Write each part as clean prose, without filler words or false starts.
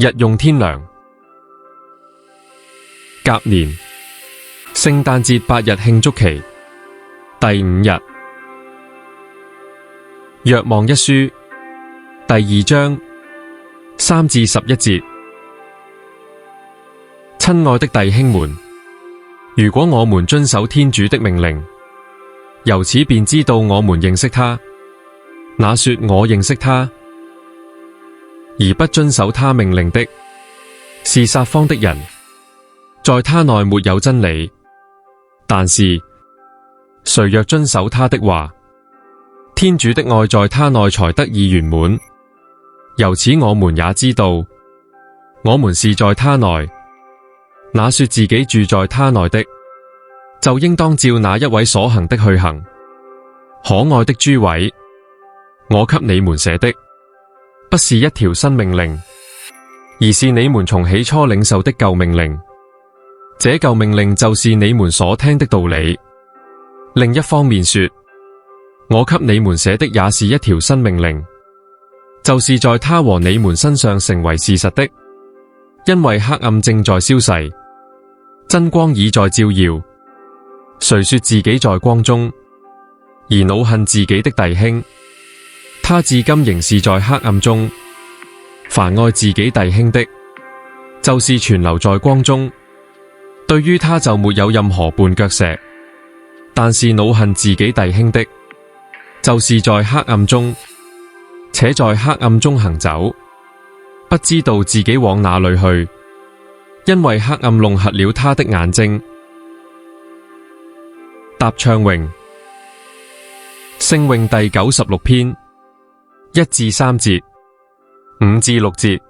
日用天糧。甲年聖誕節8日慶祝期第5日。若望一書第2章3至11節。親愛的弟兄們，如果我們遵守天主的命令，由此便知道我們認識他。那說我認識他，而不遵守他命令的，是撒謊的人，在他內沒有真理。但是誰若遵守他的話，天主的愛在他內才得以圓滿。由此我們也知道，我們是在他內。那說自己住在他內的，就應當照那一位所行的去行。可愛的諸位，我給你們寫的，不是一條新命令，而是你們從起初領受的舊命令。這舊命令就是你們所聽的道理。另一方面說，我給你們寫的也是一條新命令，就是在他和你們身上成為事實的。因為黑暗正在消逝，真光已在照耀。誰說自己在光中，而惱恨自己的弟兄，他至今仍是在黑暗中。凡愛自己弟兄的，就是存留在光中，對於他就沒有任何絆腳石。但是惱恨自己弟兄的，就是在黑暗中，且在黑暗中行走，不知道自己往哪裏去，因為黑暗弄瞎了他的眼睛。答唱詠，聖詠第96篇1至3節，5至6節。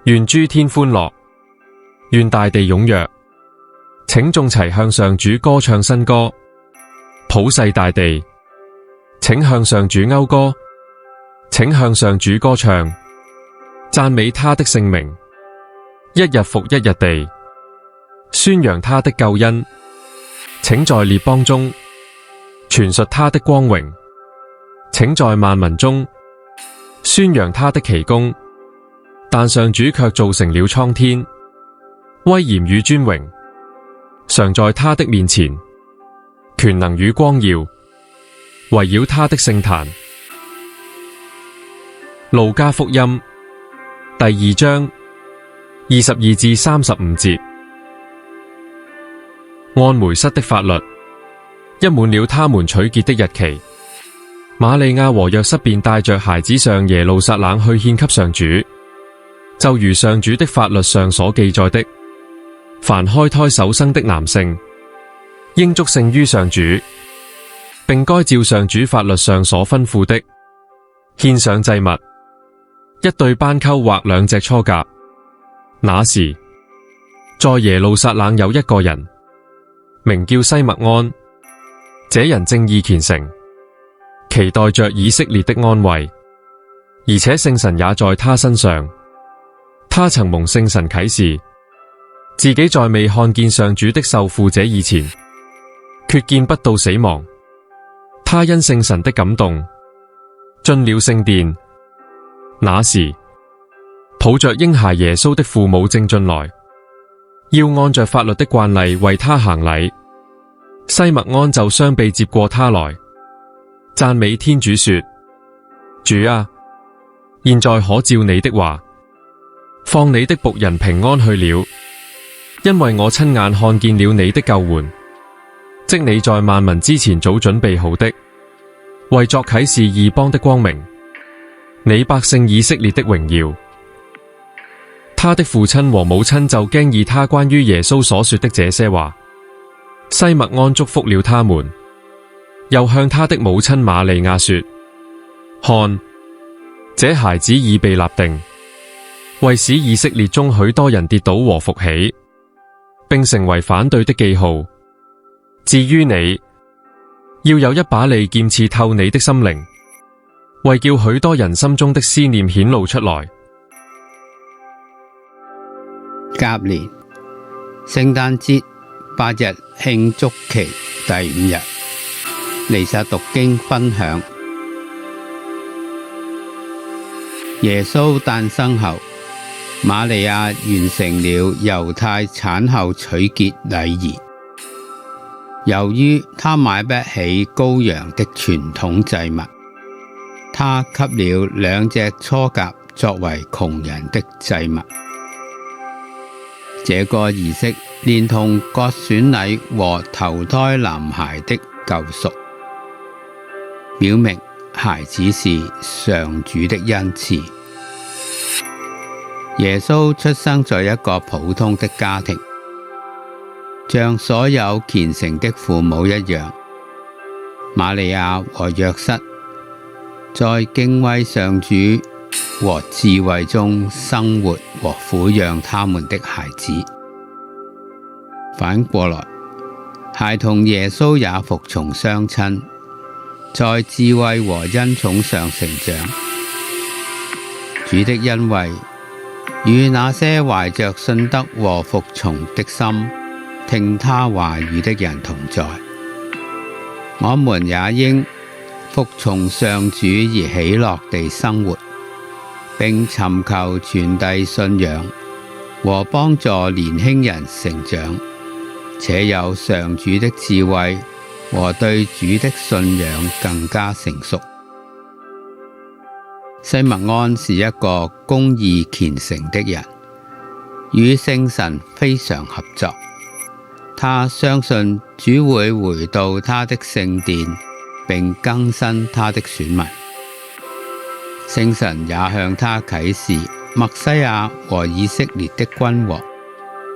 願諸天歡樂，願大地踴躍，請眾齊向上主歌唱新歌。普世大地，請向上主謳歌，請向上主歌唱，讚美他的聖名，一日復一日地宣揚他的救恩。請在列邦中傳述他的光榮，請在萬民中宣揚他的奇功。但上主卻造成了蒼天，威嚴與尊榮常在他的面前，權能與光耀圍繞他的聖壇。路加福音第2章22至35節。按梅瑟的法律，一滿了他們取潔的日期，瑪利亞和若瑟便帶着孩子上耶路撒冷去獻給上主，就如上主的法律上所記載的，凡開胎首生的男性，應祝聖於上主，並該照上主法律上所吩咐的，獻上祭物，一對斑鳩或2隻雛鴿。那時，在耶路撒冷有一個人，名叫西默盎，這人正義虔誠，期待着以色列的安慰，而且聖神也在他身上。他曾蒙聖神啟示，自己在未看見上主的受傅者以前，決見不到死亡。他因聖神的感動，進了聖殿。那時，抱着嬰孩耶穌的父母正進來，要按着法律的慣例為他行禮。西默盎就雙臂接過他來，讚美天主說：主啊，現在可照你的話，放你的僕人平安去了，因為我親眼看見了你的救援，即你在萬民之前早準備好的，為作啟示異邦的光明，你百姓以色列的榮耀。他的父親和母親就驚異他關於耶穌所說的這些話。西默盎祝福了他們，又向他的母親瑪利亞說：看，這孩子已被立定，為使以色列中許多人跌倒和復起，並成為反對的記號。至於你，要有一把利劍刺透你的心靈，為叫許多人心中的思念顯露出來。甲年聖誕節8日慶祝期第5日，彌撒讀經分享。耶穌誕生後，瑪利亞完成了猶太產後取潔禮儀。由於她買不起羔羊的傳統祭物，她給了2隻雛鴿作為窮人的祭物。這個儀式連同割損禮和頭胎男孩的救贖，表明孩子是上主的恩賜。耶穌出生在一個普通的家庭，像所有虔誠的父母一樣，瑪利亞和若瑟在敬畏上主和智慧中生活和撫養他們的孩子。反過來，孩童耶穌也服從雙親，在智慧和恩寵上成長。主的恩惠與那些懷着信德和服從的心聽他話語的人同在。我們也應服從上主而喜樂地生活，並尋求傳遞信仰和幫助年輕人成長，且有上主的智慧和對主的信仰更加成熟。西默盎是一個公義虔誠的人，與聖神非常合作。他相信主會回到他的聖殿，並更新他的選民。聖神也向他啟示默西亞和以色列的君王，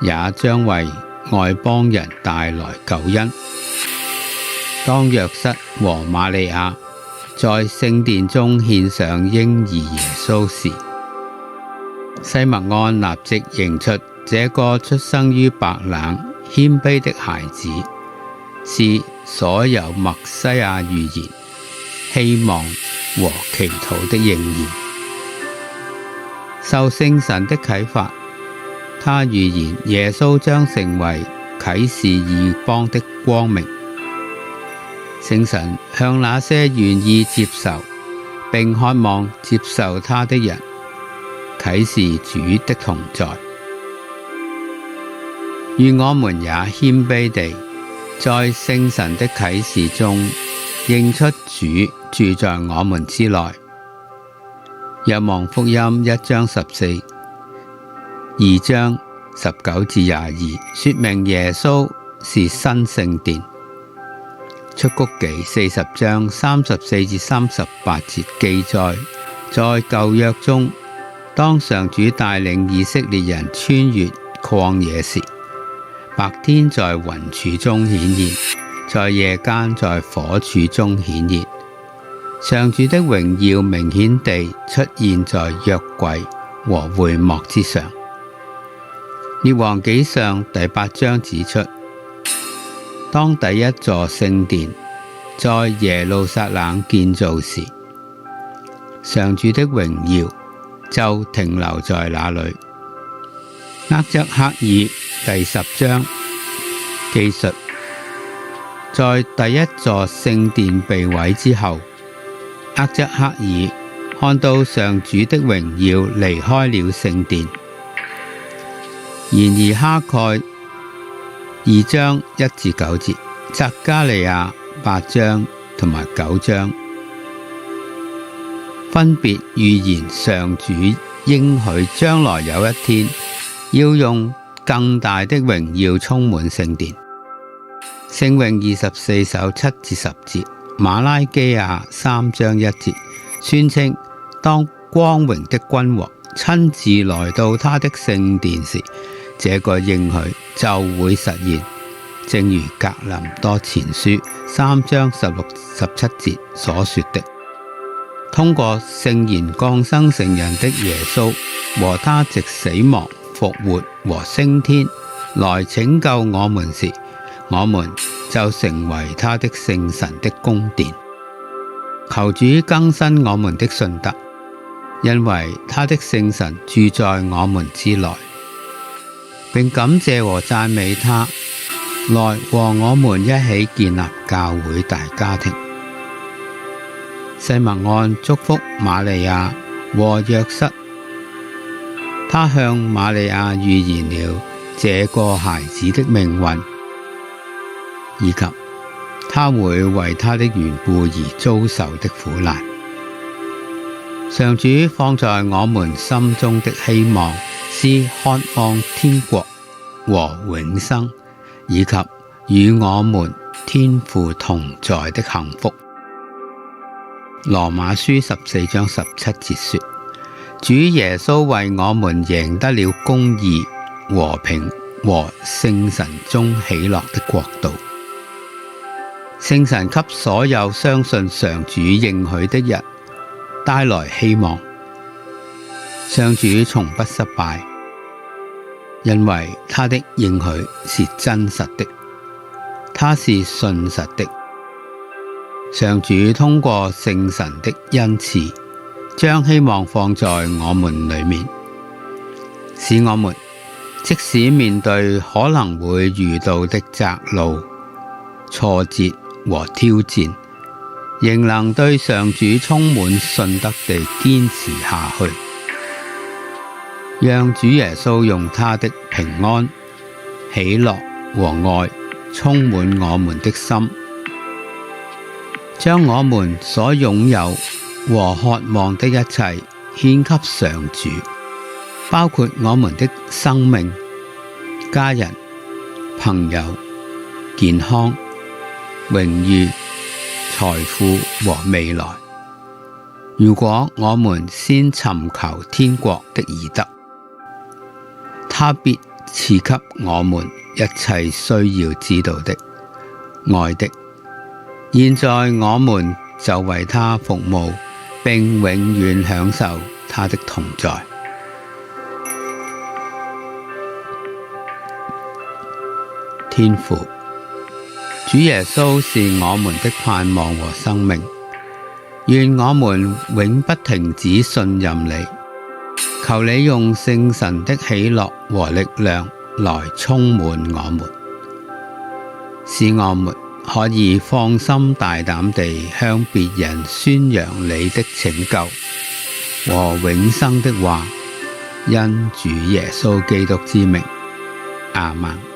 也將為外邦人帶來救恩。當若瑟和瑪利亞在聖殿中獻上嬰兒耶穌時，西默盎立即認出這個出生於白冷謙卑的孩子是所有默西亞預言、希望和祈禱的應驗。受聖神的啟發，他預言耶穌將成為啟示異邦的光明。聖神向那些願意接受並渴望接受他的人啟示主的同在。願我們也謙卑地在聖神的啟示中認出主住在我們之內。若望福音1章14、2章19至22說明耶穌是新聖殿。出谷記40章34至38節記載，在舊約中，當上主帶領以色列人穿越曠野時，白天在雲柱中顯現，在夜間在火柱中顯現。上主的榮耀明顯地出現在約櫃和會幕之上。列王紀上第8章指出，當第一座聖殿在耶路撒冷建造時，上主的榮耀就停留在那裏。厄則克耳第10章記述，在第一座聖殿被毀之後，厄則克耳看到上主的榮耀離開了聖殿。然而哈蓋2章1至9節、匝加利亞8章同埋9章分別預言上主應許將來有一天要用更大的榮耀充滿聖殿。聖詠24首7至10節、馬拉基亞3章1節宣稱，當光榮的君王親自來到他的聖殿時，這個應許就會實現，正如格林多前書3章16、17節所說的。通過聖言降生成人的耶穌和他藉死亡、復活和升天來拯救我們時，我們就成為他的聖神的宮殿。求主更新我們的信德，因為他的聖神住在我們之內，並感謝和讚美他，來和我們一起建立教會大家庭。西默盎祝福瑪利亞和約瑟。他向瑪利亞預言了這個孩子的命運，以及他會為他的緣故而遭受的苦難。上主放在我們心中的希望是渴望天國和永生，以及與我們天父同在的幸福。羅馬書14章17節說，主耶穌為我們贏得了公義、和平和聖神中喜樂的國度。聖神給所有相信上主應許的人帶來希望。上主從不失敗，因為他的應許是真實的，他是信實的。上主通過聖神的恩賜，將希望放在我們裏面，使我們即使面對可能會遇到的窄路、挫折和挑戰，仍能對上主充滿信德地堅持下去。讓主耶穌用他的平安、喜樂和愛充滿我們的心，將我們所擁有和渴望的一切獻給上主，包括我們的生命、家人、朋友、健康、榮譽、財富和未來。如果我們先尋求天國的義德，他必賜給我們一切需要知道的、愛的。現在我們就為他服務，並永遠享受他的同在。天父，主耶穌是我們的盼望和生命，願我們永不停止信任你。求你用聖神的喜樂和力量來充滿我們，使我們可以放心大膽地向別人宣揚你的拯救和永生的話。因主耶穌基督之名，阿們。